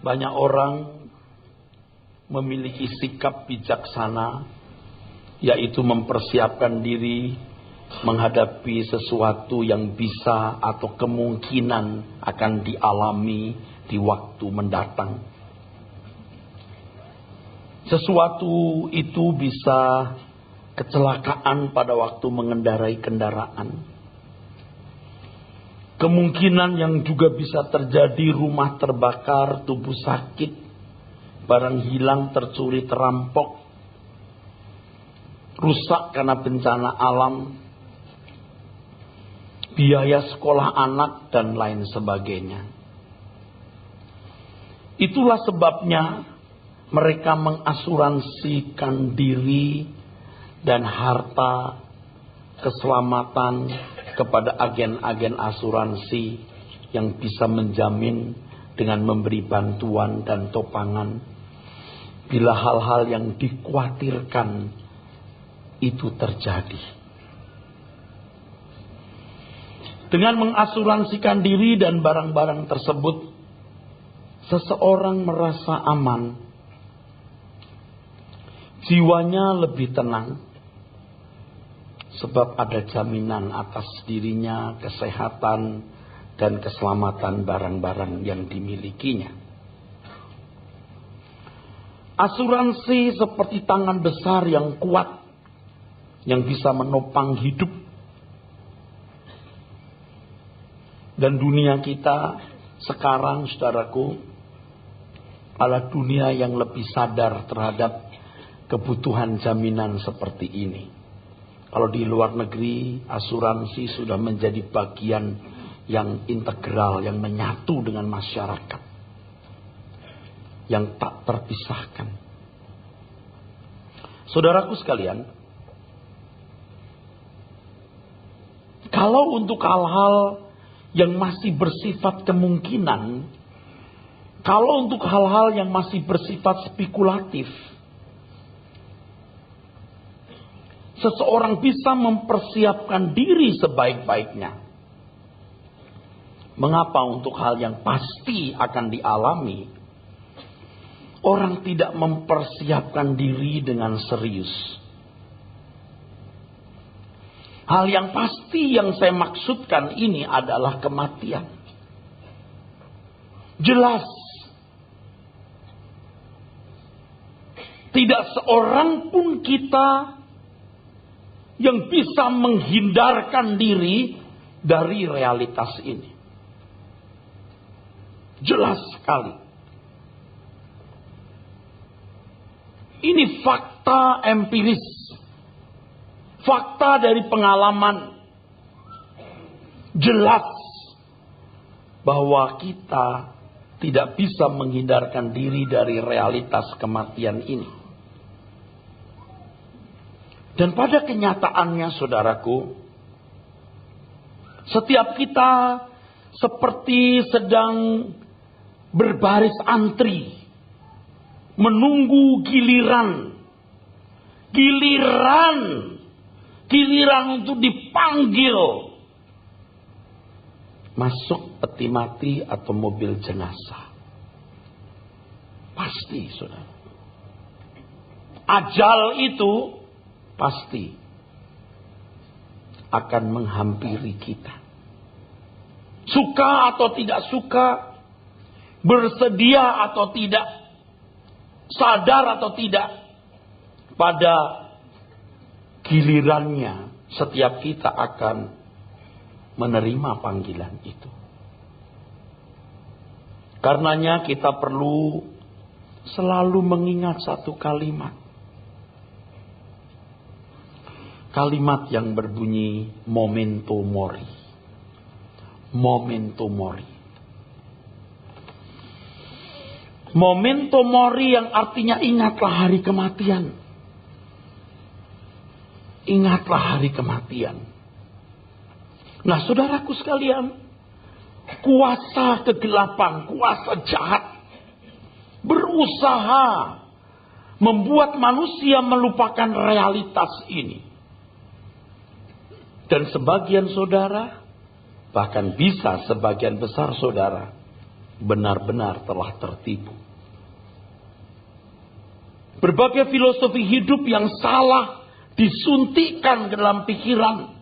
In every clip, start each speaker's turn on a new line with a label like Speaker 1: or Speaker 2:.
Speaker 1: Banyak orang memiliki sikap bijaksana, yaitu mempersiapkan diri menghadapi sesuatu yang bisa atau kemungkinan akan dialami di waktu mendatang. Sesuatu itu bisa kecelakaan pada waktu mengendarai kendaraan. Kemungkinan yang juga bisa terjadi, rumah terbakar, tubuh sakit, barang hilang, tercuri, terampok, rusak karena bencana alam, biaya sekolah anak, dan lain sebagainya. Itulah sebabnya mereka mengasuransikan diri dan harta keselamatan kepada agen-agen asuransi yang bisa menjamin dengan memberi bantuan dan topangan bila hal-hal yang dikhawatirkan itu terjadi. Dengan mengasuransikan diri dan barang-barang tersebut, seseorang merasa aman, jiwanya lebih tenang, sebab ada jaminan atas dirinya, kesehatan, dan keselamatan barang-barang yang dimilikinya. Asuransi seperti tangan besar yang kuat, yang bisa menopang hidup. Dan dunia kita sekarang, saudaraku, adalah dunia yang lebih sadar terhadap kebutuhan jaminan seperti ini. Kalau di luar negeri, asuransi sudah menjadi bagian yang integral, yang menyatu dengan masyarakat, yang tak terpisahkan. Saudaraku sekalian, kalau untuk hal-hal yang masih bersifat kemungkinan, kalau untuk hal-hal yang masih bersifat spekulatif, seseorang bisa mempersiapkan diri sebaik-baiknya. Mengapa untuk hal yang pasti akan dialami, orang tidak mempersiapkan diri dengan serius? Hal yang pasti yang saya maksudkan ini adalah kematian. Jelas, tidak seorang pun kita yang bisa menghindarkan diri dari realitas ini. Jelas sekali. Ini fakta empiris. Fakta dari pengalaman. Jelas bahwa kita tidak bisa menghindarkan diri dari realitas kematian ini. Dan pada kenyataannya, saudaraku, setiap kita seperti sedang berbaris antri, menunggu giliran untuk dipanggil masuk peti mati atau mobil jenazah. Pasti, saudara. Ajal itu pasti akan menghampiri kita. Suka atau tidak suka, bersedia atau tidak, sadar atau tidak, pada gilirannya setiap kita akan menerima panggilan itu. Karenanya kita perlu selalu mengingat satu kalimat. Kalimat yang berbunyi memento mori. Memento mori. Memento mori yang artinya ingatlah hari kematian. Ingatlah hari kematian. Nah, saudaraku sekalian, kuasa kegelapan, kuasa jahat berusaha membuat manusia melupakan realitas ini. Dan sebagian saudara, bahkan bisa sebagian besar saudara, benar-benar telah tertipu. Berbagai filosofi hidup yang salah disuntikkan ke dalam pikiran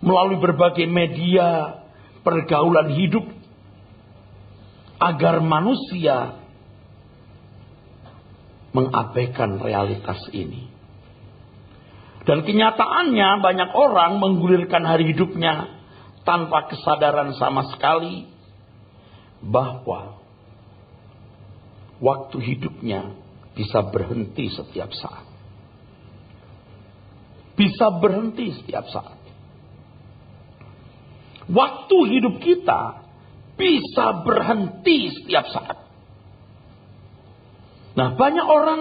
Speaker 1: melalui berbagai media pergaulan hidup agar manusia mengabaikan realitas ini. Dan kenyataannya banyak orang menggulirkan hari hidupnya tanpa kesadaran sama sekali bahwa waktu hidupnya bisa berhenti setiap saat. Bisa berhenti setiap saat. Waktu hidup kita bisa berhenti setiap saat. Nah, banyak orang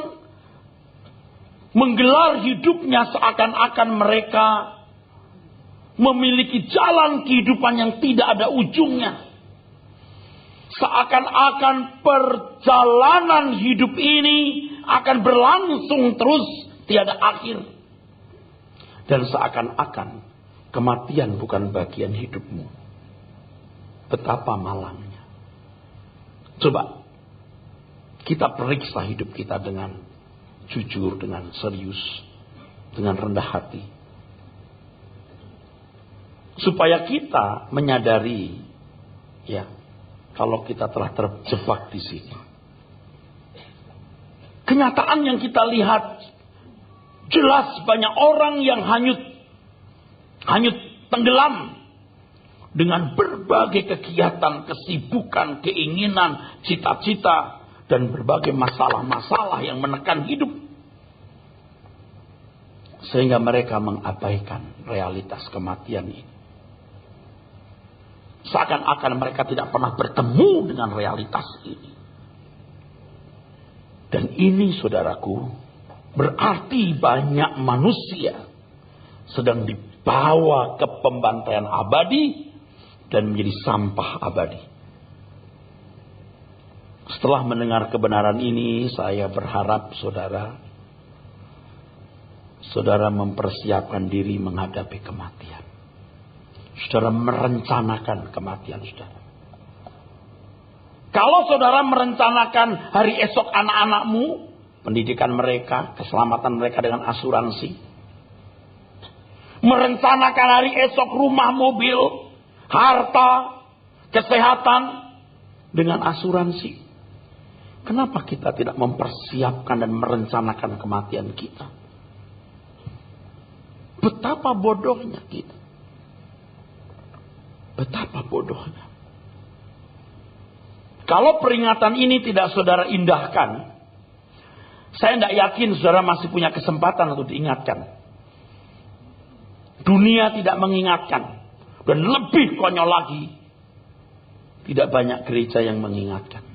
Speaker 1: menggelar hidupnya seakan-akan mereka memiliki jalan kehidupan yang tidak ada ujungnya. Seakan-akan perjalanan hidup ini akan berlangsung terus tiada akhir. Dan seakan-akan kematian bukan bagian hidupmu. Betapa malangnya. Coba kita periksa hidup kita dengan jujur, dengan serius, dengan rendah hati. Supaya kita menyadari, ya, kalau kita telah terjebak di sini. Kenyataan yang kita lihat jelas banyak orang yang hanyut tenggelam dengan berbagai kegiatan, kesibukan, keinginan, cita-cita dan berbagai masalah-masalah yang menekan hidup. Sehingga mereka mengabaikan realitas kematian ini. Seakan-akan mereka tidak pernah bertemu dengan realitas ini. Dan ini, saudaraku, berarti banyak manusia sedang dibawa ke pembantaian abadi dan menjadi sampah abadi. Setelah mendengar kebenaran ini, saya berharap saudara mempersiapkan diri menghadapi kematian. Saudara merencanakan kematian saudara. Kalau saudara merencanakan hari esok anak-anakmu, pendidikan mereka, keselamatan mereka dengan asuransi. Merencanakan hari esok rumah, mobil, harta, kesehatan dengan asuransi. Kenapa kita tidak mempersiapkan dan merencanakan kematian kita? Betapa bodohnya kita. Betapa bodohnya. Kalau peringatan ini tidak saudara indahkan, saya tidak yakin saudara masih punya kesempatan untuk diingatkan. Dunia tidak mengingatkan. Dan lebih konyol lagi, tidak banyak gereja yang mengingatkan.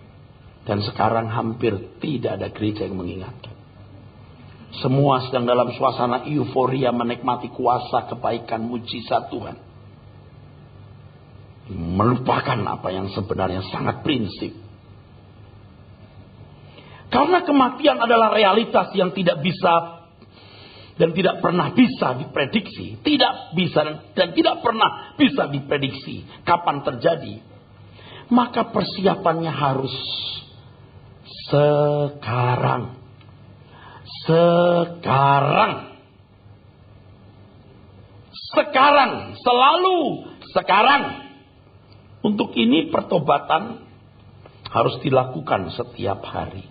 Speaker 1: Dan sekarang hampir tidak ada gereja yang mengingatkan. Semua sedang dalam suasana euforia menikmati kuasa, kebaikan, mujizat Tuhan. Melupakan apa yang sebenarnya sangat prinsip. Karena kematian adalah realitas yang tidak bisa dan tidak pernah bisa diprediksi. Tidak bisa dan tidak pernah bisa diprediksi kapan terjadi. Maka persiapannya harus sekarang. Sekarang, selalu sekarang. Untuk ini pertobatan harus dilakukan setiap hari.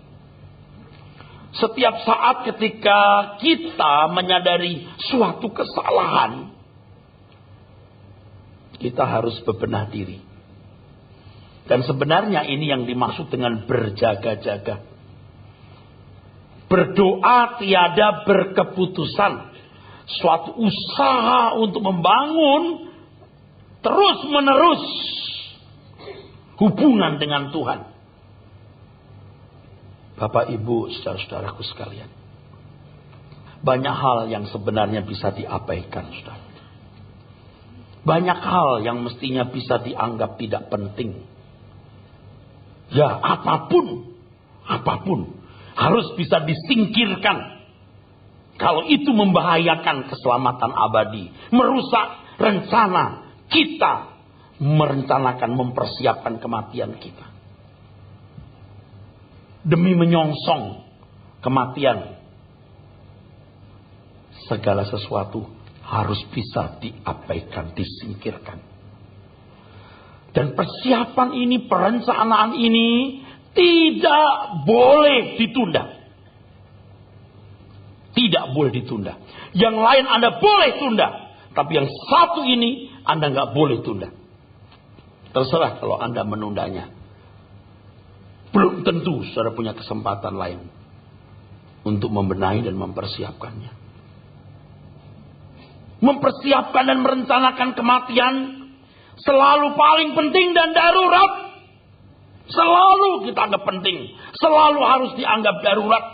Speaker 1: Setiap saat ketika kita menyadari suatu kesalahan, kita harus bebenah diri. Dan sebenarnya ini yang dimaksud dengan berjaga-jaga. Berdoa tiada berkeputusan. Suatu usaha untuk membangun terus-menerus hubungan dengan Tuhan. Bapak, Ibu, saudara-saudaraku sekalian. Banyak hal yang sebenarnya bisa diabaikan, saudara. Banyak hal yang mestinya bisa dianggap tidak penting. Ya, apapun harus bisa disingkirkan. Kalau itu membahayakan keselamatan abadi, merusak rencana kita merencanakan, mempersiapkan kematian kita. demi menyongsong kematian, segala sesuatu harus bisa diabaikan, disingkirkan. Dan persiapan ini, perencanaan ini tidak boleh ditunda. Tidak boleh ditunda. Yang lain Anda boleh tunda, tapi yang satu ini Anda nggak boleh tunda. Terserah kalau Anda menundanya. Belum tentu saudara punya kesempatan lain untuk membenahi dan mempersiapkannya. Mempersiapkan dan merencanakan kematian selalu paling penting dan darurat. Selalu kita anggap penting. Selalu harus dianggap darurat.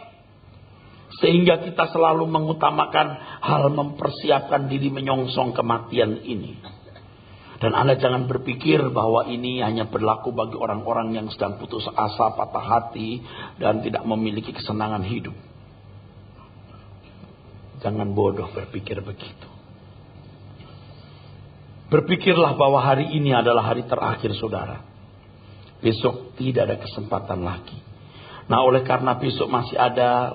Speaker 1: Sehingga kita selalu mengutamakan hal mempersiapkan diri menyongsong kematian ini. Dan Anda jangan berpikir bahwa ini hanya berlaku bagi orang-orang yang sedang putus asa, patah hati, dan tidak memiliki kesenangan hidup. Jangan bodoh berpikir begitu. Berpikirlah bahwa hari ini adalah hari terakhir saudara. Besok tidak ada kesempatan lagi. Nah, oleh karena besok masih ada,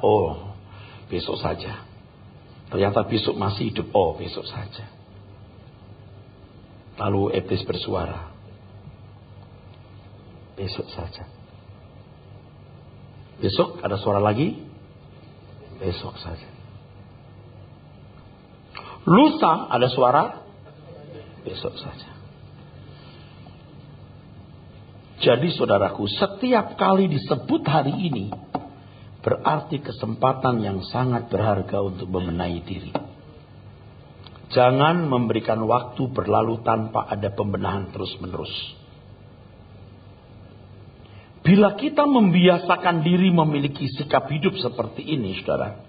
Speaker 1: besok saja. Ternyata besok masih hidup, besok saja. Lalu iblis bersuara, besok saja. Besok ada suara lagi, besok saja. Lusa ada suara, besok saja. Jadi saudaraku, setiap kali disebut hari ini berarti kesempatan yang sangat berharga untuk membenahi diri. Jangan memberikan waktu berlalu tanpa ada pembenahan terus-menerus. Bila kita membiasakan diri memiliki sikap hidup seperti ini, saudara,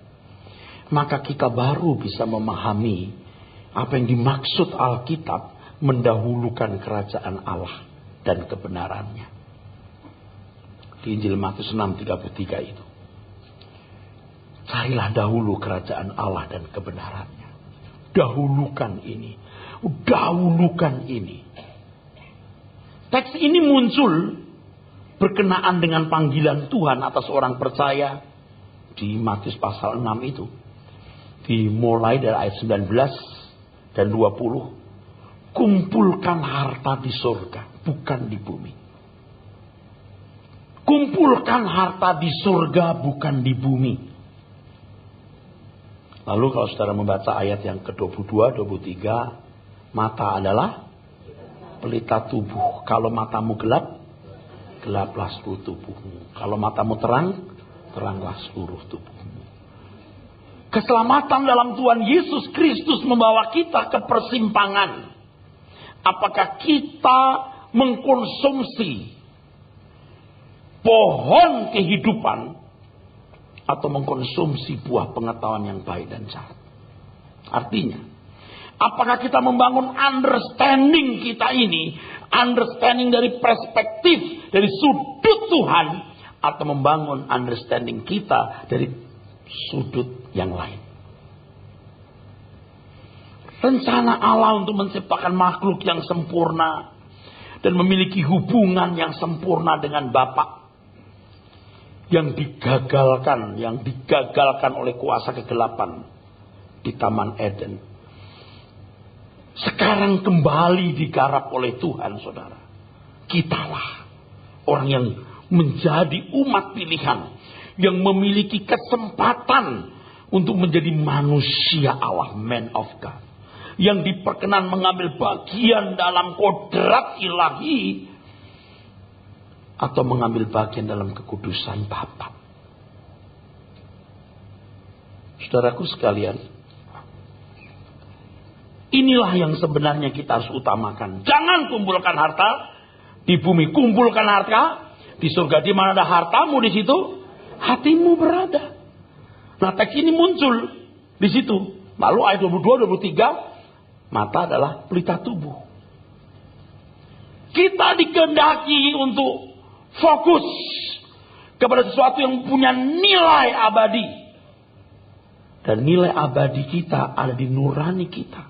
Speaker 1: maka kita baru bisa memahami apa yang dimaksud Alkitab mendahulukan kerajaan Allah dan kebenarannya. Di Injil Matius 6:33 itu. Carilah dahulu kerajaan Allah dan kebenarannya. Dahulukan ini. Dahulukan ini. Teks ini muncul berkenaan dengan panggilan Tuhan atas orang percaya di Matius pasal 6 itu. Dimulai dari ayat 19 dan 20. Kumpulkan harta di surga, bukan di bumi. Kumpulkan harta di surga, bukan di bumi. Lalu kalau saudara membaca ayat yang ke-22, 23. Mata adalah pelita tubuh. Kalau matamu gelap, gelaplah seluruh tubuhmu. Kalau matamu terang, teranglah seluruh tubuhmu. Keselamatan dalam Tuhan Yesus Kristus membawa kita ke persimpangan. Apakah kita mengkonsumsi pohon kehidupan atau mengkonsumsi buah pengetahuan yang baik dan jahat? Artinya, apakah kita membangun understanding kita ini, understanding dari perspektif, dari sudut Tuhan, atau membangun understanding kita dari sudut yang lain? Rencana Allah untuk menciptakan makhluk yang sempurna dan memiliki hubungan yang sempurna dengan Bapa yang digagalkan oleh kuasa kegelapan di Taman Eden. Sekarang kembali digarap oleh Tuhan, saudara. Kitalah orang yang menjadi umat pilihan, yang memiliki kesempatan untuk menjadi manusia Allah, man of God, yang diperkenan mengambil bagian dalam kodrat ilahi atau mengambil bagian dalam kekudusan Bapa. Saudaraku sekalian, inilah yang sebenarnya kita harus utamakan. Jangan kumpulkan harta di bumi, kumpulkan harta di surga. Di mana ada hartamu, di situ hatimu berada. Nah, teks ini muncul di situ. Lalu ayat 22, 23, mata adalah pelita tubuh. Kita dikehendaki untuk fokus kepada sesuatu yang punya nilai abadi. Dan nilai abadi kita ada di nurani kita.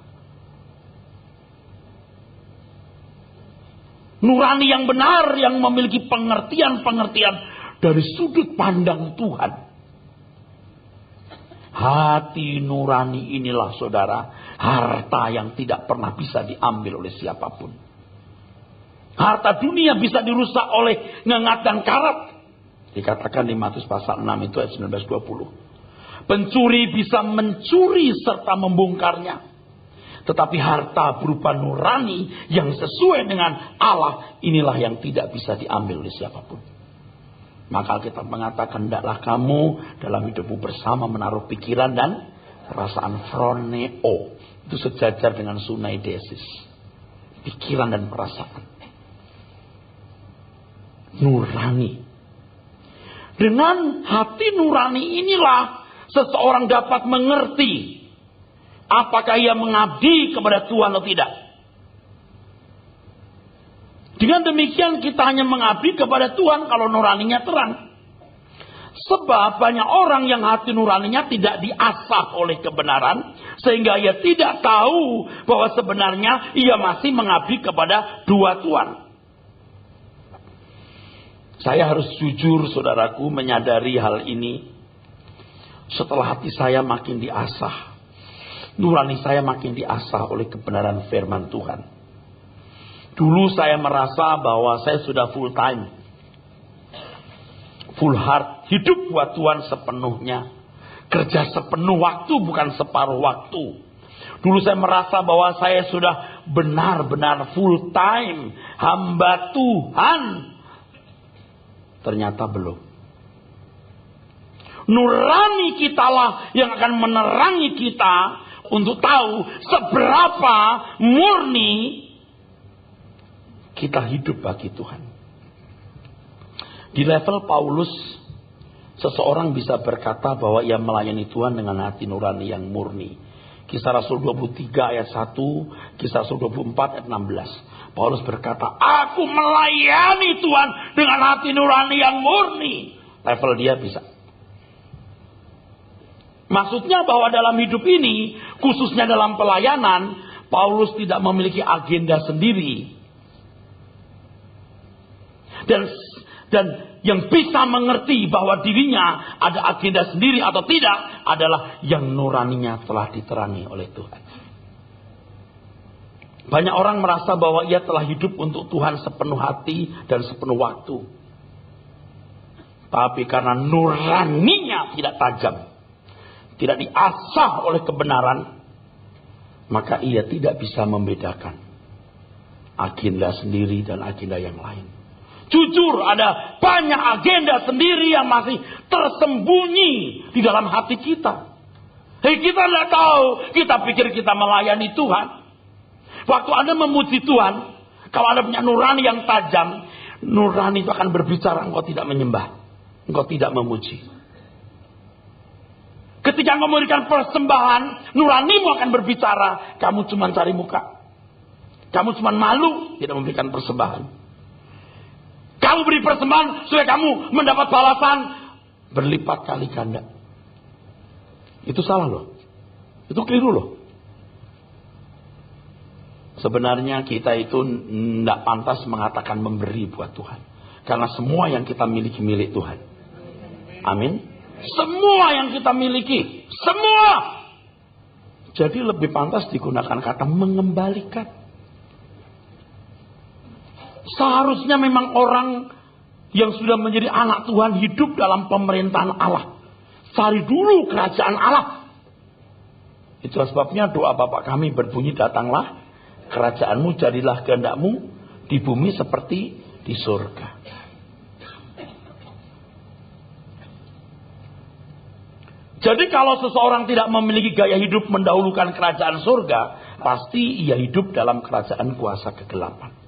Speaker 1: Nurani yang benar, yang memiliki pengertian-pengertian dari sudut pandang Tuhan. Hati nurani inilah saudara, harta yang tidak pernah bisa diambil oleh siapapun. Harta dunia bisa dirusak oleh ngengat dan karat. Dikatakan di Matius pasal 6 itu ayat 19-20. Pencuri bisa mencuri serta membongkarnya. Tetapi harta berupa nurani yang sesuai dengan Allah, inilah yang tidak bisa diambil oleh siapapun. Maka kita mengatakan, hendaklah kamu dalam hidupmu bersama menaruh pikiran dan perasaan phroneo. Itu sejajar dengan sunaidesis. Pikiran dan perasaan. Nurani. Dengan hati nurani inilah seseorang dapat mengerti apakah ia mengabdi kepada Tuhan atau tidak. Dengan demikian kita hanya mengabdi kepada Tuhan kalau nuraninya terang. Sebab banyak orang yang hati nuraninya tidak diasah oleh kebenaran, sehingga ia tidak tahu bahwa sebenarnya ia masih mengabdi kepada dua Tuhan. Saya harus jujur saudaraku menyadari hal ini. Setelah hati saya makin diasah, nurani saya makin diasah oleh kebenaran firman Tuhan. Dulu saya merasa bahwa saya sudah full time, full heart, hidup buat Tuhan sepenuhnya. Kerja sepenuh waktu, bukan separuh waktu. Dulu saya merasa bahwa saya sudah benar-benar full time, hamba Tuhan. Ternyata belum. Nurani kitalah yang akan menerangi kita untuk tahu seberapa murni kita hidup bagi Tuhan. Di level Paulus, seseorang bisa berkata bahwa ia melayani Tuhan dengan hati nurani yang murni. Kisah Rasul 23 ayat 1, Kisah Rasul 24 ayat 16. Paulus berkata, aku melayani Tuhan dengan hati nurani yang murni. Level dia bisa. Maksudnya bahwa dalam hidup ini, khususnya dalam pelayanan, Paulus tidak memiliki agenda sendiri. Dan yang bisa mengerti bahwa dirinya ada agenda sendiri atau tidak adalah yang nuraninya telah diterangi oleh Tuhan. Banyak orang merasa bahwa ia telah hidup untuk Tuhan sepenuh hati dan sepenuh waktu. Tapi karena nuraninya tidak tajam, tidak diasah oleh kebenaran, maka ia tidak bisa membedakan agenda sendiri dan agenda yang lain. Jujur, ada banyak agenda sendiri yang masih tersembunyi di dalam hati kita. Kita tidak tahu, kita pikir kita melayani Tuhan. Waktu Anda memuji Tuhan, kalau Anda punya nurani yang tajam, nurani itu akan berbicara, engkau tidak menyembah, engkau tidak memuji. Ketika engkau memberikan persembahan, nuranimu akan berbicara, kamu cuma cari muka. Kamu cuma malu, tidak memberikan persembahan. Kamu beri persembahan supaya kamu mendapat balasan berlipat kali ganda. Itu salah loh. Itu keliru loh. Sebenarnya kita itu tidak pantas mengatakan memberi buat Tuhan. Karena semua yang kita miliki milik Tuhan. Amin. Semua yang kita miliki. Semua. Jadi lebih pantas digunakan kata mengembalikan. Seharusnya memang orang yang sudah menjadi anak Tuhan hidup dalam pemerintahan Allah. Cari dulu kerajaan Allah. Itu sebabnya doa Bapa kami berbunyi, datanglah kerajaanmu, jadilah kehendakmu di bumi seperti di surga. Jadi kalau seseorang tidak memiliki gaya hidup mendahulukan kerajaan surga, pasti ia hidup dalam kerajaan kuasa kegelapan.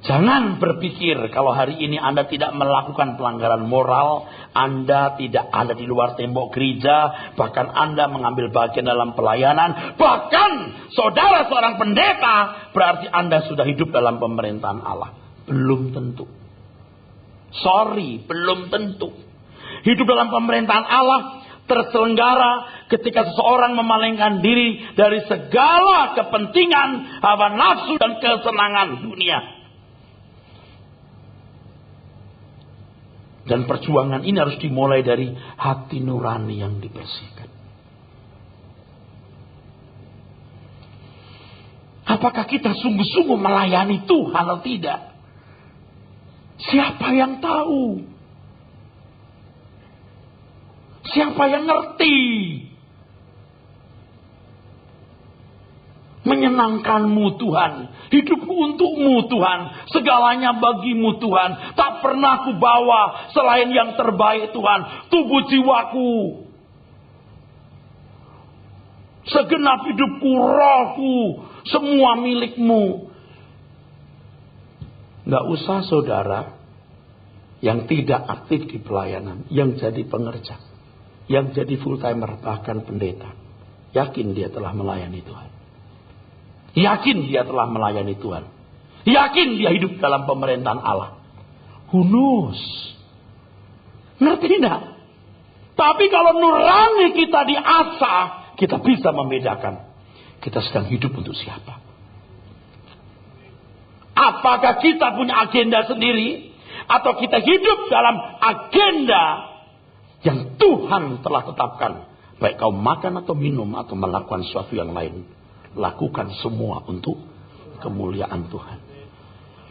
Speaker 1: Jangan berpikir kalau hari ini Anda tidak melakukan pelanggaran moral, Anda tidak ada di luar tembok gereja, bahkan Anda mengambil bagian dalam pelayanan, bahkan saudara seorang pendeta, berarti Anda sudah hidup dalam pemerintahan Allah. Belum tentu. Sorry, belum tentu. Hidup dalam pemerintahan Allah terselenggara ketika seseorang memalingkan diri dari segala kepentingan, hawa nafsu dan kesenangan dunia. Dan perjuangan ini harus dimulai dari hati nurani yang dibersihkan. Apakah kita sungguh-sungguh melayani Tuhan atau tidak? Siapa yang tahu? Siapa yang ngerti? Menyenangkanmu Tuhan, hidupku untukmu Tuhan, segalanya bagimu Tuhan, tak pernah ku bawa selain yang terbaik Tuhan, tubuh jiwaku, segenap hidupku, rohku, semua milikmu. Gak usah saudara yang tidak aktif di pelayanan, yang jadi pengerja, yang jadi full timer, bahkan pendeta, yakin dia telah melayani Tuhan. Yakin dia telah melayani Tuhan. Yakin dia hidup dalam pemerintahan Allah. Who knows? Ngerti enggak? Tapi kalau nurani kita diasah, kita bisa membedakan. Kita sedang hidup untuk siapa? Apakah kita punya agenda sendiri? Atau kita hidup dalam agenda yang Tuhan telah tetapkan? Baik kau makan atau minum atau melakukan sesuatu yang lain, lakukan semua untuk kemuliaan Tuhan.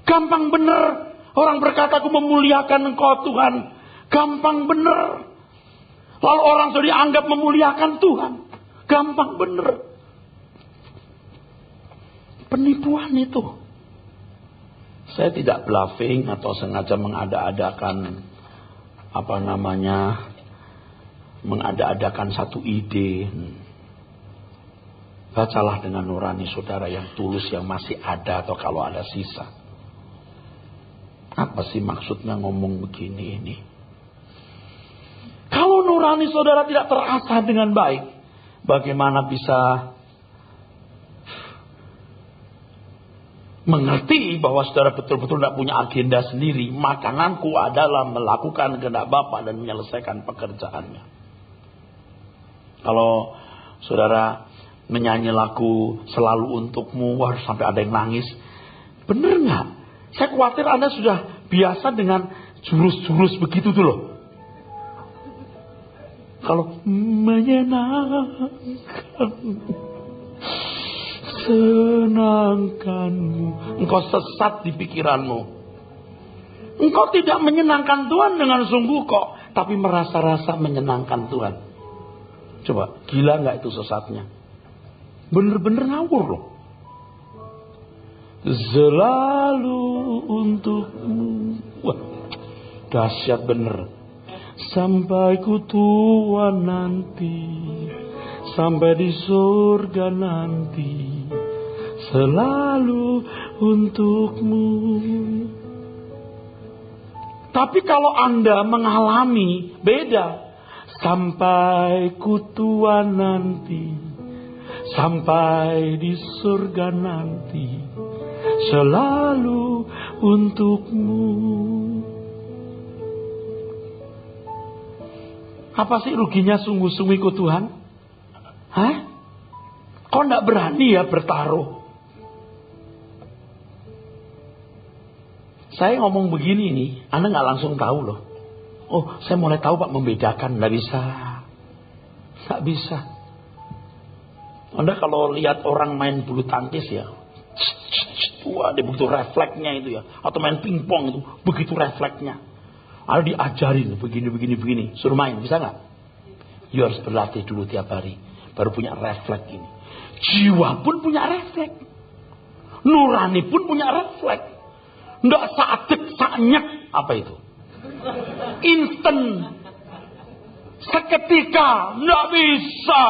Speaker 1: Gampang bener. Orang berkata, aku memuliakan Engkau Tuhan. Gampang bener. Lalu orang sudah dianggap memuliakan Tuhan. Gampang bener. Penipuan itu. Saya tidak bluffing atau sengaja mengada-adakan mengada-adakan satu ide. Bacalah dengan nurani saudara yang tulus, yang masih ada atau kalau ada sisa. Apa sih maksudnya ngomong begini ini? Kalau nurani saudara tidak terasah dengan baik, bagaimana bisa mengerti bahwa saudara betul-betul tidak punya agenda sendiri? Makananku adalah melakukan kehendak Bapa dan menyelesaikan pekerjaannya. Kalau saudara menyanyi lagu Selalu Untukmu, wah sampai ada yang nangis. Bener nggak? Saya khawatir Anda sudah biasa dengan jurus-jurus begitu tuh loh. Kalau menyenangkan, senangkanmu, engkau sesat di pikiranmu. Engkau tidak menyenangkan Tuhan dengan sungguh kok, tapi merasa-rasa menyenangkan Tuhan. Coba, gila nggak itu sesatnya? Bener-bener ngawur loh. Selalu untukmu. Wah, dahsyat bener. Sampai ku tua nanti, sampai di surga nanti, selalu untukmu. Tapi kalau Anda mengalami beda. Sampai ku tua nanti, sampai di surga nanti, selalu untukmu. Apa sih ruginya sungguh-sungguh ikut Tuhan? Hah? Kok enggak berani ya bertaruh? Saya ngomong begini nih, Anda nggak langsung tahu loh. Oh, saya mulai tahu Pak membedakan. Nggak bisa. Nggak bisa. Anda kalau lihat orang main bulu tangkis ya, wah, dia begitu refleksnya itu ya. Atau main pingpong itu, begitu refleksnya. Ada diajarin begini. Suruh main, bisa nggak? You harus berlatih dulu tiap hari, baru punya refleks ini. Jiwa pun punya refleks. Nurani pun punya refleks. Nggak saatnya saknyek apa itu? Instan. Seketika, nggak bisa.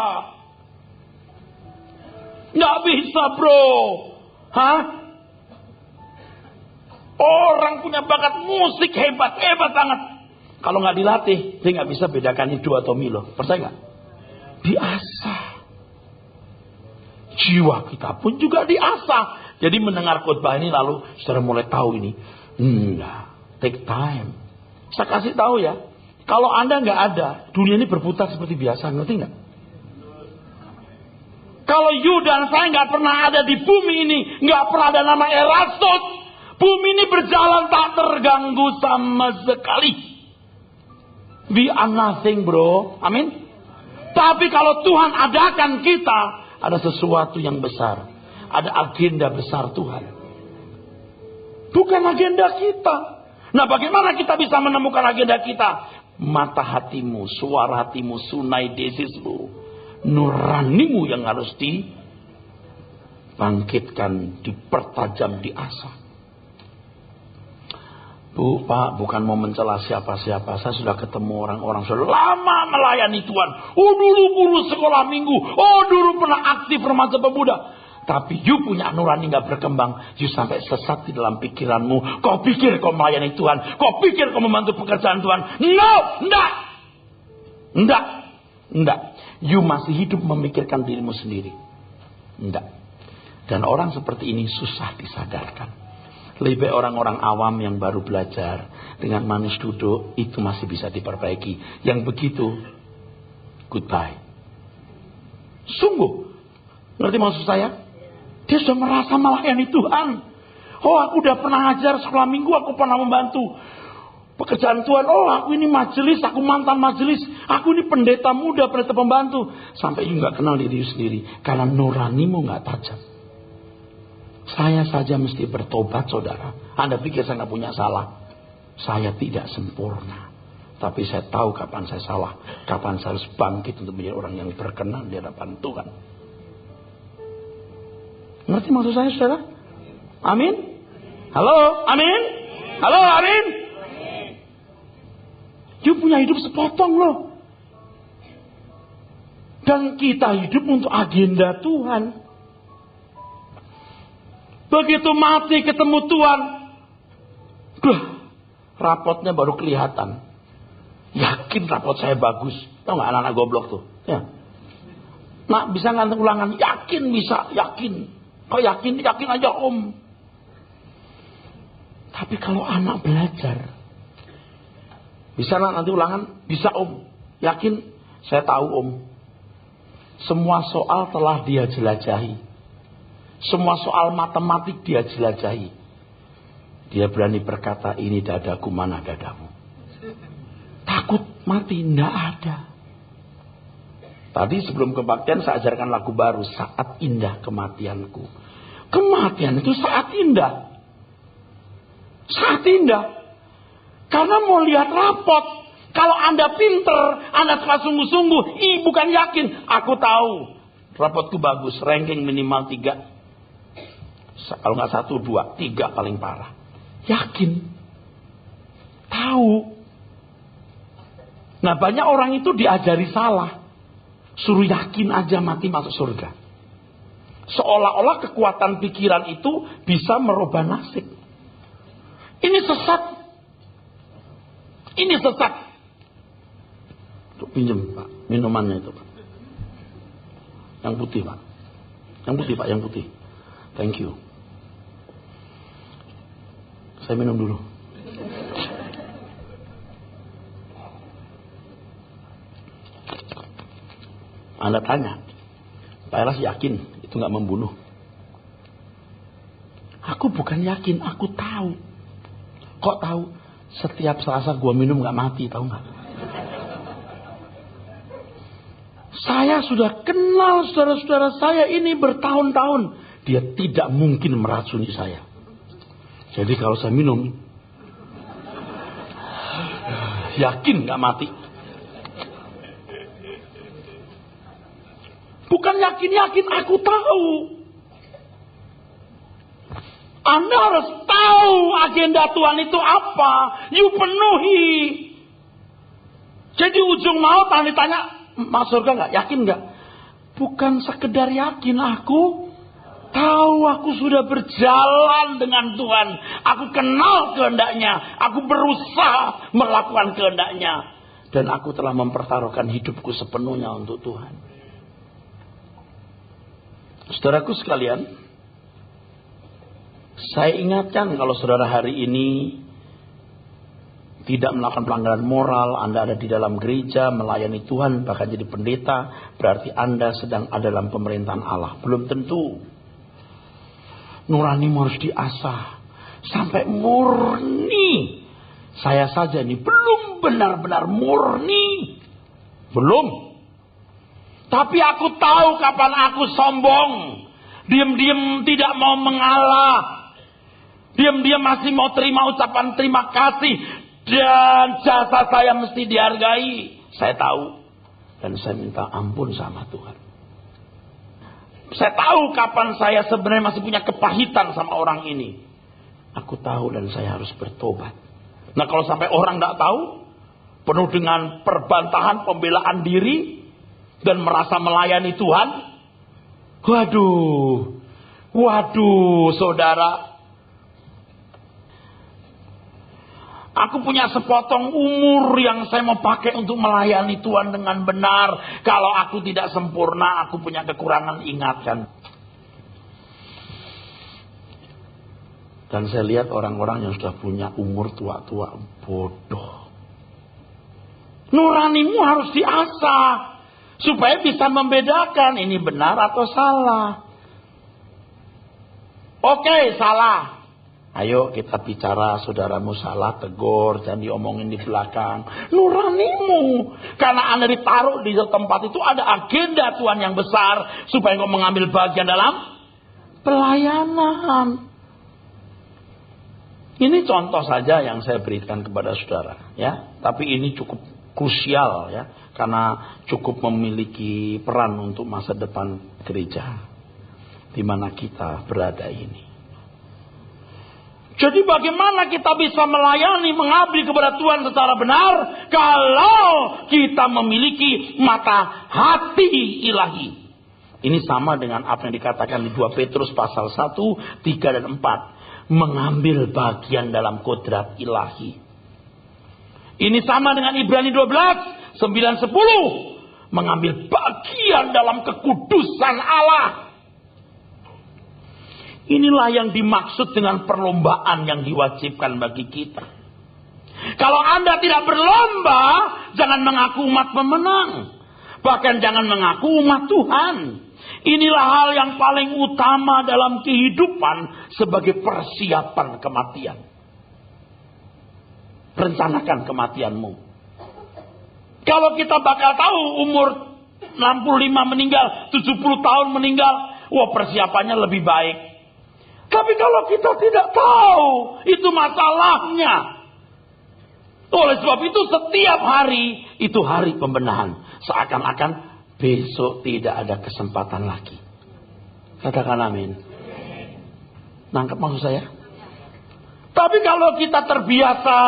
Speaker 1: Nggak bisa bro. Hah? Orang punya bakat musik hebat banget. Kalau nggak dilatih, dia nggak bisa bedakan itu atau Milo. Percaya nggak? Diasah. Jiwa kita pun juga diasah. Jadi mendengar khotbah ini lalu saudara mulai tahu ini. Take time. Saya kasih tahu ya. Kalau Anda nggak ada, dunia ini berputar seperti biasa. Ngerti nggak? Kalau you dan saya nggak pernah ada di bumi ini, nggak pernah ada nama Erastus, bumi ini berjalan tak terganggu sama sekali. We are nothing, bro. Amin. Tapi kalau Tuhan adakan kita, ada sesuatu yang besar. Ada agenda besar Tuhan. Bukan agenda kita. Nah, bagaimana kita bisa menemukan agenda kita? Mata hatimu, suara hatimu, sunai desismu, nuranimu yang harus dibangkitkan, dipertajam, diasah. Bu, Pak, bukan mau mencela siapa-siapa. Saya sudah ketemu orang-orang sudah lama melayani Tuhan. Oh, dulu guru sekolah minggu. Oh, dulu pernah aktif remaja pemuda. Tapi you punya nurani gak berkembang. You sampai sesat di dalam pikiranmu. Kau pikir kau melayani Tuhan. Kau pikir kau membantu pekerjaan Tuhan. No, enggak. You masih hidup memikirkan dirimu sendiri. Enggak. Dan orang seperti ini susah disadarkan. Lebih orang-orang awam yang baru belajar dengan manis duduk itu masih bisa diperbaiki. Yang begitu, goodbye. Sungguh, ngerti maksud saya? Dia sudah merasa melayani Tuhan. Oh, aku udah pernah ngajar sekolah minggu, aku pernah membantu pekerjaan Tuhan. Oh, aku ini majelis, aku mantan majelis, aku ini pendeta muda, pendeta pembantu. Sampai you nggak kenal diri sendiri karena nuranimu nggak tajam. Saya saja mesti bertobat, saudara. Anda pikir saya nggak punya salah? Saya tidak sempurna. Tapi saya tahu kapan saya salah. Kapan saya harus bangkit untuk menjadi orang yang berkenan di hadapan Tuhan. Ngerti maksud saya, saudara? Amin? Halo? Amin? Halo? Amin? Dia punya hidup sepotong loh. Dan kita hidup untuk agenda Tuhan. Begitu mati ketemu Tuhan, rapotnya baru kelihatan. Yakin rapot saya bagus. Tahu nggak anak-anak goblok tuh? Ya. Nak bisa ngantar ulangan? Yakin bisa, yakin. Kau yakin aja om. Tapi kalau anak belajar, bisa nak nanti ulangan? Bisa om. Yakin? Saya tahu om. Semua soal telah dia jelajahi. Semua soal matematik dia jelajahi. Dia berani berkata, ini dadaku, mana dadamu. Takut mati, enggak ada. Tadi sebelum kebaktian saya ajarkan lagu baru, Saat Indah Kematianku. Kematian itu saat indah. Saat indah. Karena mau lihat rapot. Kalau Anda pinter, Anda suka sungguh-sungguh, bukan yakin. Aku tahu, rapotku bagus, ranking minimal 3. Kalau nggak 1, 2, 3 paling parah. Yakin. Tahu. Nah, banyak orang itu diajari salah. Suruh yakin aja mati masuk surga. Seolah-olah kekuatan pikiran itu bisa merubah nasib. Ini sesat. Ini sesat. Tuh, pinjam Pak, minumannya itu Pak. Yang putih Pak. Yang putih Pak, yang putih. Thank you. Saya minum dulu. Anda tanya, Pak Eras yakin itu nggak membunuh? Aku bukan yakin, aku tahu. Kok tahu? Setiap Selasa gua minum nggak mati, tahu nggak? Saya sudah kenal saudara-saudara saya ini bertahun-tahun. Dia tidak mungkin meracuni saya. Jadi kalau saya minum, yakin gak mati. Bukan yakin-yakin, aku tahu. Anda harus tahu agenda Tuhan itu apa. You penuhi. Jadi ujung maut ditanya, masuk surga gak? Yakin gak? Bukan sekedar yakin, aku tahu aku sudah berjalan dengan Tuhan. Aku kenal kehendaknya. Aku berusaha melakukan kehendaknya. Dan aku telah mempertaruhkan hidupku sepenuhnya untuk Tuhan. Saudaraku sekalian, saya ingatkan kalau saudara hari ini tidak melakukan pelanggaran moral, Anda ada di dalam gereja, melayani Tuhan, bahkan jadi pendeta, berarti Anda sedang ada dalam pemerintahan Allah. Belum tentu. Nuranimu harus diasah sampai murni. Saya saja ini belum benar-benar murni? Belum. Tapi aku tahu kapan aku sombong. Diam-diam tidak mau mengalah. Diam-diam masih mau terima ucapan terima kasih. Dan jasa saya mesti dihargai. Saya tahu. Dan saya minta ampun sama Tuhan. Saya tahu kapan saya sebenarnya masih punya kepahitan sama orang ini. Aku tahu dan saya harus bertobat. Nah kalau sampai orang tidak tahu, penuh dengan perbantahan, pembelaan diri, dan merasa melayani Tuhan. Waduh, saudara. Aku punya sepotong umur yang saya mau pakai untuk melayani Tuhan dengan benar. Kalau aku tidak sempurna, aku punya kekurangan, ingatkan. Dan saya lihat orang-orang yang sudah punya umur tua-tua bodoh. Nuranimu harus diasah. Supaya bisa membedakan ini benar atau salah. Oke, salah. Ayo kita bicara, saudaramu salah, tegur, jangan diomongin di belakang. Nuranimu. Karena Anda ditaruh di tempat itu ada agenda Tuhan yang besar. Supaya engkau mengambil bagian dalam pelayanan. Ini contoh saja yang saya berikan kepada saudara. Ya, tapi ini cukup krusial ya. Karena cukup memiliki peran untuk masa depan gereja. Di mana kita berada ini. Jadi bagaimana kita bisa melayani, mengabdi kepada Tuhan secara benar kalau kita memiliki mata hati ilahi. Ini sama dengan apa yang dikatakan di 2 Petrus pasal 1, 3 dan 4. Mengambil bagian dalam kodrat ilahi. Ini sama dengan Ibrani 12, 9, 10. Mengambil bagian dalam kekudusan Allah. Inilah yang dimaksud dengan perlombaan yang diwajibkan bagi kita. Kalau Anda tidak berlomba, jangan mengaku umat pemenang. Bahkan jangan mengaku umat Tuhan. Inilah hal yang paling utama dalam kehidupan sebagai persiapan kematian. Rencanakan kematianmu. Kalau kita bakal tahu umur 65 meninggal, 70 tahun meninggal, wah persiapannya lebih baik. Tapi kalau kita tidak tahu, itu masalahnya. Oleh sebab itu setiap hari, itu hari pembenahan. Seakan-akan besok tidak ada kesempatan lagi. Katakan amin. Nangkep maksud saya? Tapi kalau kita terbiasa,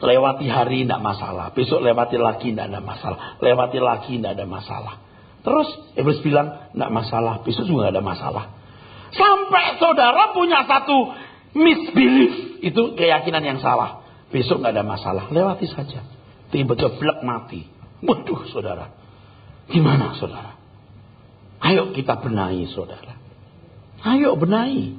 Speaker 1: lewati hari tidak masalah. Besok lewati lagi tidak ada masalah. Lewati lagi tidak ada masalah. Terus Iblis bilang, tidak masalah, besok juga tidak ada masalah. Sampai saudara punya satu misbelief, itu keyakinan yang salah. Besok tidak ada masalah, lewati saja. Tiba-tiba blek mati. Waduh saudara, gimana saudara? Ayo kita benahi saudara. Ayo benahi.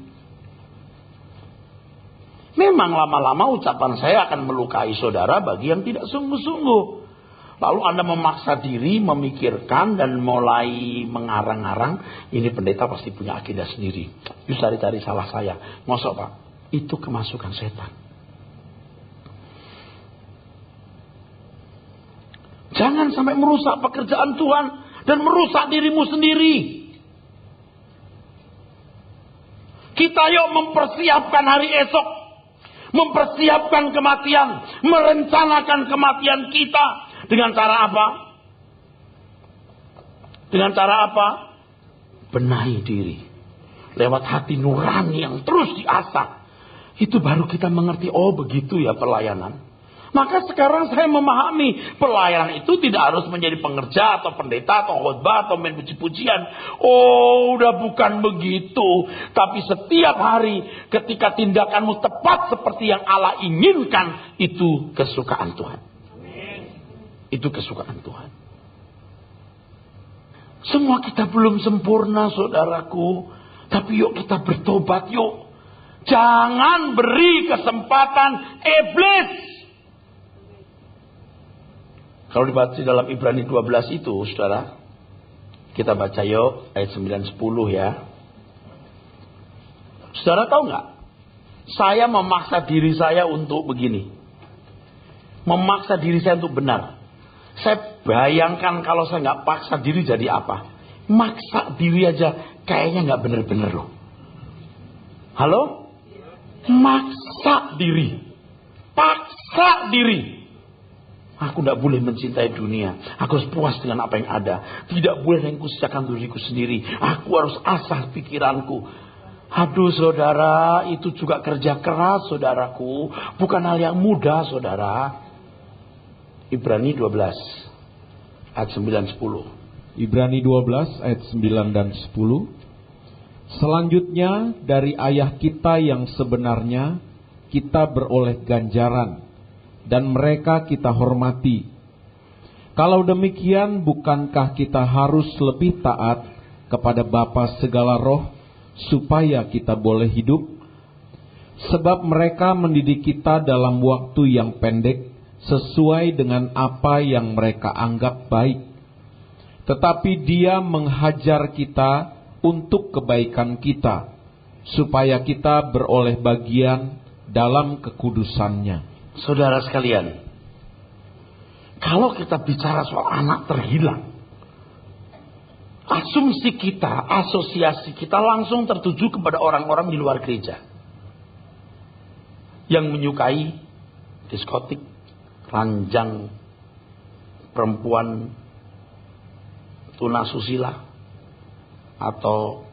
Speaker 1: Memang lama-lama ucapan saya akan melukai saudara bagi yang tidak sungguh-sungguh. Lalu Anda memaksa diri, memikirkan dan mulai mengarang-arang. Ini pendeta pasti punya agenda sendiri. Yuk cari-cari salah saya. Mosok Pak, itu kemasukan setan. Jangan sampai merusak pekerjaan Tuhan dan merusak dirimu sendiri. Kita yuk mempersiapkan hari esok. Mempersiapkan kematian. Merencanakan kematian kita. Dengan cara apa? Dengan cara apa? Benahi diri. Lewat hati nurani yang terus diasah. Itu baru kita mengerti, oh begitu ya pelayanan. Maka sekarang saya memahami pelayanan itu tidak harus menjadi pengerja atau pendeta atau khotbah atau main puji-pujian. Oh udah bukan begitu. Tapi setiap hari ketika tindakanmu tepat seperti yang Allah inginkan, itu kesukaan Tuhan. Itu kesukaan Tuhan. Semua kita belum sempurna saudaraku. Tapi yuk kita bertobat yuk. Jangan beri kesempatan iblis. Kalau dibaca dalam Ibrani 12 itu saudara. Kita baca yuk ayat 9-10 ya. Saudara tahu nggak? Saya memaksa diri saya untuk begini. Memaksa diri saya untuk benar. Saya bayangkan kalau saya nggak paksa diri jadi apa. Maksa diri aja kayaknya nggak bener-bener loh. Halo? Maksa diri. Paksa diri. Aku tidak boleh mencintai dunia. Aku harus puas dengan apa yang ada. Tidak boleh yang kusiakan diriku sendiri. Aku harus asah pikiranku. Aduh saudara, itu juga kerja keras saudaraku. Bukan hal yang mudah saudara. Ibrani 12 ayat 9-10.
Speaker 2: Ibrani 12 ayat 9 dan 10. Selanjutnya dari ayah kita yang sebenarnya kita beroleh ganjaran, dan mereka kita hormati. Kalau demikian, bukankah kita harus lebih taat kepada Bapa segala roh, supaya kita boleh hidup? Sebab mereka mendidik kita dalam waktu yang pendek, sesuai dengan apa yang mereka anggap baik. Tetapi Dia menghajar kita untuk kebaikan kita, supaya kita beroleh bagian dalam kekudusannya.
Speaker 1: Saudara sekalian, kalau kita bicara soal anak terhilang, asumsi kita, asosiasi kita langsung tertuju kepada orang-orang di luar gereja yang menyukai diskotik, ranjang, perempuan, tunasusila, atau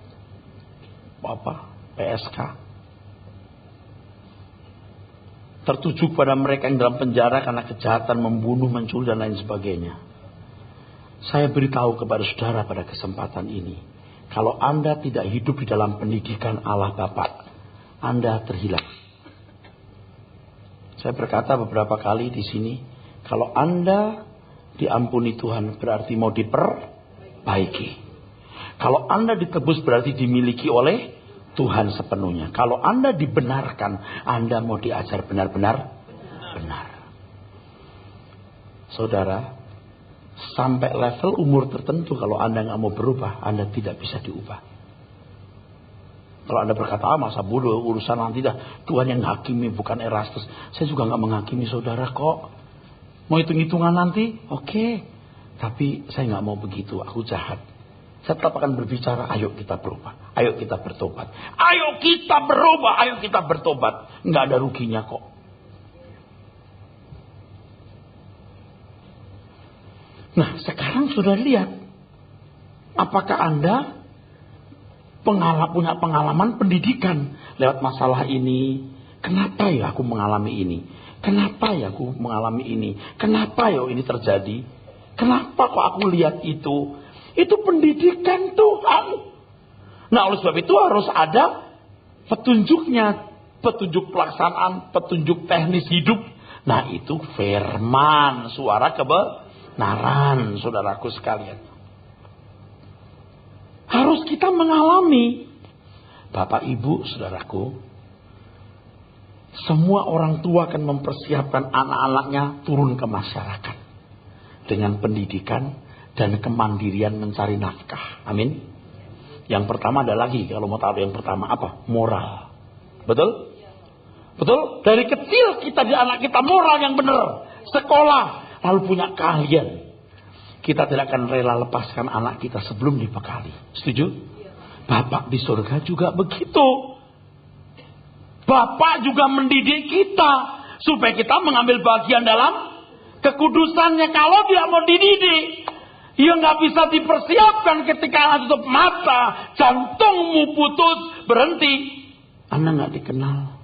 Speaker 1: PSK. Tertuju kepada mereka yang dalam penjara karena kejahatan, membunuh, mencuri, dan lain sebagainya. Saya beritahu kepada saudara pada kesempatan ini, kalau Anda tidak hidup di dalam pendidikan Allah Bapa, Anda terhilang. Saya berkata beberapa kali di sini, kalau Anda diampuni Tuhan berarti mau diperbaiki. Kalau Anda ditebus berarti dimiliki oleh Tuhan sepenuhnya. Kalau Anda dibenarkan, Anda mau diajar benar-benar benar. Saudara, sampai level umur tertentu kalau Anda nggak mau berubah, Anda tidak bisa diubah. Kalau Anda berkata, masa bodoh urusan nanti dah, Tuhan yang menghakimi bukan Erastus. Saya juga nggak menghakimi saudara kok. Mau hitung-hitungan nanti, oke. Tapi saya nggak mau begitu, aku jahat. Saya tetap akan berbicara, ayo kita berubah, ayo kita bertobat, ayo kita berubah, ayo kita bertobat. Nggak ada ruginya kok. Nah, sekarang sudah lihat, apakah Anda punya pengalaman pendidikan lewat masalah ini? Kenapa ya aku mengalami ini? Kenapa ya aku mengalami ini? Kenapa ya ini terjadi? Kenapa kok aku lihat itu? Itu pendidikan Tuhan. Nah, oleh sebab itu harus ada petunjuknya, petunjuk pelaksanaan, petunjuk teknis hidup. Nah, itu firman, suara kebenaran, saudaraku sekalian. Harus kita mengalami. Bapak, Ibu, saudaraku, semua orang tua akan mempersiapkan anak-anaknya turun ke masyarakat dengan pendidikan dan kemandirian mencari nafkah. Amin. Yang pertama ada lagi, kalau mau tahu yang pertama apa? Moral. Betul? Betul? Dari kecil kita di anak kita moral yang benar. Sekolah, lalu punya keahlian. Kita tidak akan rela lepaskan anak kita sebelum dibekali. Setuju? Bapak di surga juga begitu. Bapak juga mendidik kita supaya kita mengambil bagian dalam kekudusannya. Kalau dia mau dididik, ya nggak bisa dipersiapkan ketika anak tutup mata, jantungmu putus, berhenti. Anda nggak dikenal.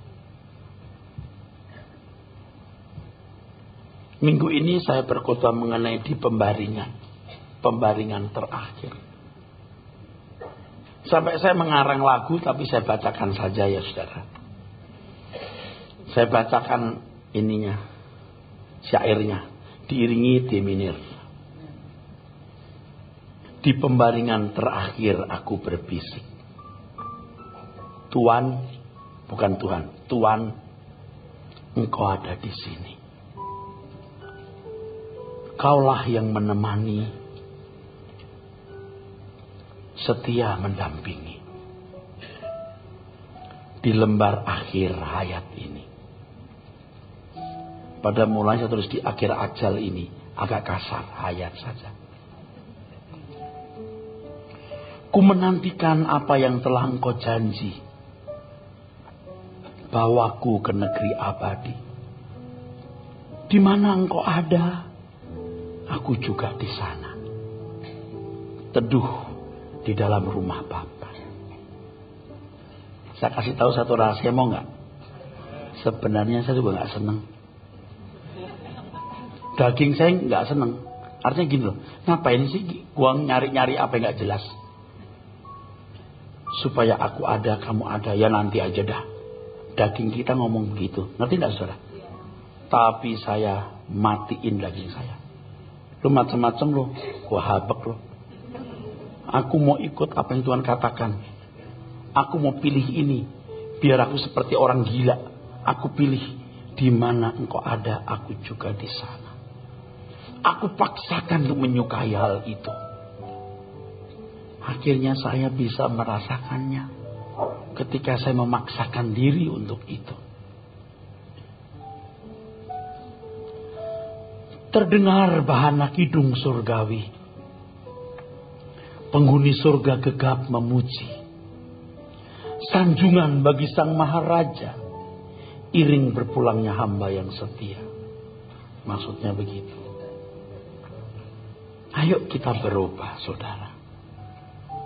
Speaker 1: Minggu ini saya berkhotbah mengenai di pembaringan terakhir. Sampai saya mengarang lagu, tapi saya bacakan saja ya saudara. Saya bacakan ininya, syairnya, diiringi D minor. Di pembaringan terakhir aku berbisik, Tuhan, bukan Tuhan, Tuhan, Engkau ada di sini. Kaulah yang menemani, setia mendampingi. di lembar akhir hayat ini. Pada mulanya saya tulis di akhir ajal ini, agak kasar, hayat saja. Ku menantikan apa yang telah engkau janji, bawaku ke negeri abadi. Di mana engkau ada, aku juga di sana. Teduh di dalam rumah Bapa. Saya kasih tahu satu rahasia, mau nggak? Sebenarnya saya juga nggak seneng. Daging saya nggak seneng. Artinya gini loh, ngapain sih gua nyari-nyari apa yang nggak jelas? Supaya aku ada, kamu ada, ya nanti aja dah. Daging kita ngomong begitu, ngerti nggak saudara? Tapi saya matiin daging saya. Lu macam-macam lo, gua habek lo. Aku mau ikut apa yang Tuhan katakan. Aku mau pilih ini, biar aku seperti orang gila. Aku pilih di mana engkau ada, aku juga di sana. Aku paksakan untuk menyukai hal itu. Akhirnya saya bisa merasakannya ketika saya memaksakan diri untuk itu. Terdengar bahana kidung surgawi. Penghuni surga gegap memuji. Sanjungan bagi sang maharaja. Iring berpulangnya hamba yang setia. Maksudnya begitu. Ayo kita berubah, saudara.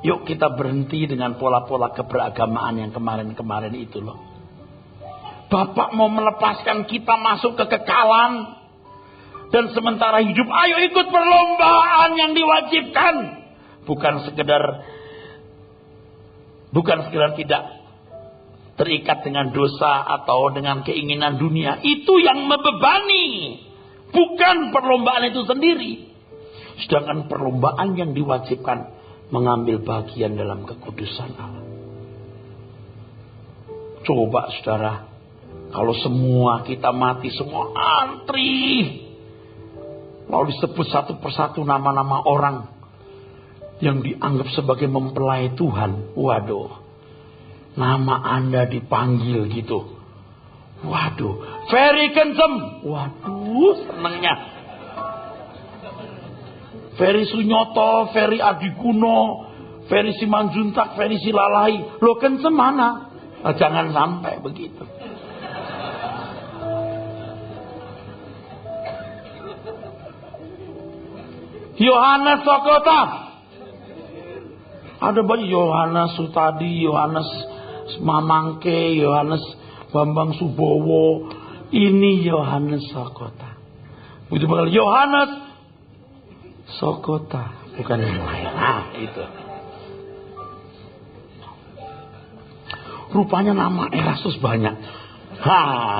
Speaker 1: Yuk kita berhenti dengan pola-pola keberagamaan yang kemarin-kemarin itu loh. Bapak mau melepaskan kita masuk ke kekekalan. Dan sementara hidup, ayo ikut perlombaan yang diwajibkan. Bukan sekedar tidak terikat dengan dosa atau dengan keinginan dunia. Itu yang membebani. Bukan perlombaan itu sendiri. Sedangkan perlombaan yang diwajibkan mengambil bagian dalam kekudusan Allah. Coba saudara, kalau semua kita mati, semua antri. Lalu disebut satu persatu nama-nama orang yang dianggap sebagai mempelai Tuhan. Waduh, nama Anda dipanggil gitu. Waduh, Ferry Kencem. Waduh, senengnya. Ferry Sunyoto, Ferry Adiguno, Ferry Simanjuntak, Ferry Silalai. Lo Kencem mana? Nah, jangan sampai begitu. Yohanes Sokota. Ada banyak, Yohanes Sutadi, Yohanes Mamangke, Yohanes Bambang Subowo. Ini Yohanes Sokota. Begitu bakal Yohanes Sokota, bukan yang lain. Nah, itu. Rupanya nama Erastus banyak.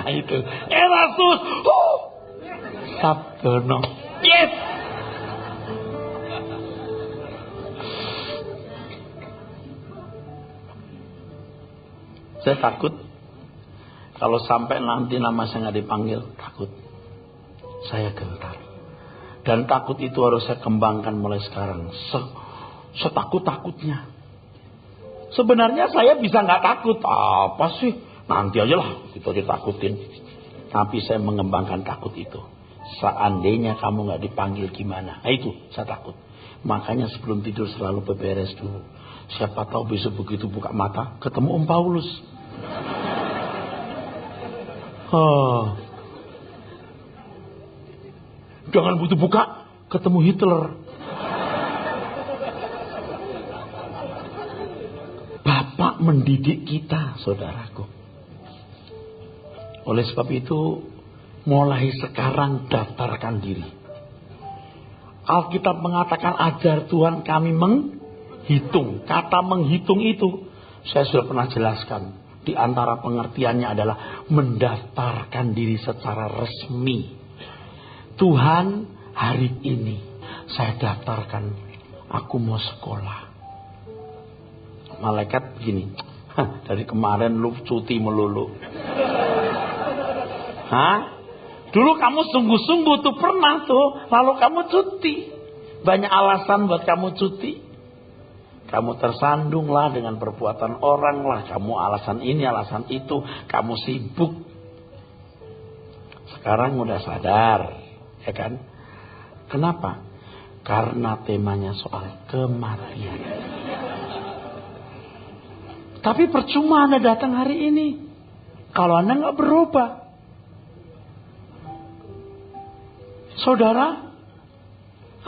Speaker 1: Itu. Erastus. Sabdono. Yes. Saya takut kalau sampai nanti nama saya nggak dipanggil, takut. Saya gentar. Dan takut itu harus saya kembangkan mulai sekarang. Setakut-takutnya. Sebenarnya saya bisa nggak takut. Apa sih? Nanti aja lah kita ditakutin. Tapi saya mengembangkan takut itu. Seandainya kamu nggak dipanggil gimana? Nah, itu saya takut. Makanya sebelum tidur selalu beberes dulu. Siapa tahu besok begitu buka mata ketemu Om Paulus. Jangan butuh buka ketemu Hitler. Bapak mendidik kita, saudaraku. Oleh sebab itu, mulai sekarang daftarkan diri. Alkitab mengatakan ajar Tuhan kami menghitung. Kata menghitung itu saya sudah pernah jelaskan. Di antara pengertiannya adalah mendaftarkan diri secara resmi. Tuhan, hari ini saya daftarkan aku mau sekolah. Malaikat begini, dari kemarin lu cuti melulu. Dulu kamu sungguh-sungguh tuh pernah tuh, lalu kamu cuti. Banyak alasan buat kamu cuti. Kamu tersandung lah dengan perbuatan orang lah. Kamu alasan ini, alasan itu. Kamu sibuk. Sekarang udah sadar. Ya kan? Kenapa? Karena temanya soal kematian. Tapi percuma Anda datang hari ini kalau Anda nggak berubah. Saudara,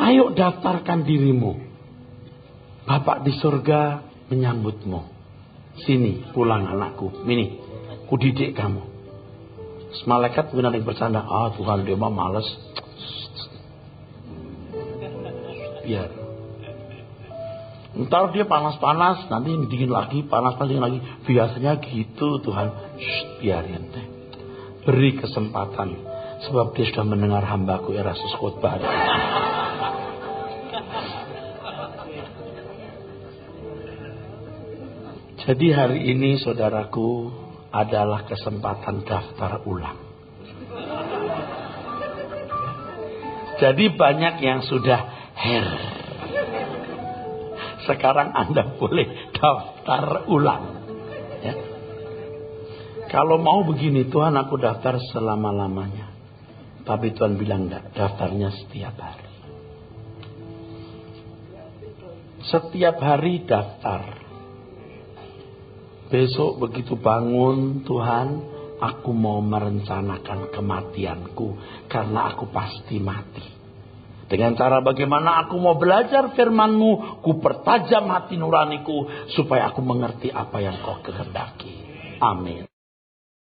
Speaker 1: ayo daftarkan dirimu. Bapak di surga menyambutmu. Sini, pulang anakku. Ini, kudidik kamu. Malaikat mungkin ada yang bercanda. Ah Tuhan, dia mah males. Biar. Ntar dia panas-panas, nanti dingin lagi, panas-panas dingin lagi. Biasanya gitu Tuhan. Biarin deh. Beri kesempatan. Sebab dia sudah mendengar hambaku Erastus khotbah. Jadi hari ini saudaraku adalah kesempatan daftar ulang. Jadi banyak yang sudah sekarang Anda boleh daftar ulang. Ya. Kalau mau begini, Tuhan aku daftar selama-lamanya. Tapi Tuhan bilang enggak, daftarnya setiap hari. Setiap hari daftar. Besok begitu bangun, Tuhan, aku mau merencanakan kematianku karena aku pasti mati. Dengan cara bagaimana aku mau belajar firman-Mu, ku pertajam hati nuraniku supaya aku mengerti apa yang Kau kehendaki. Amin.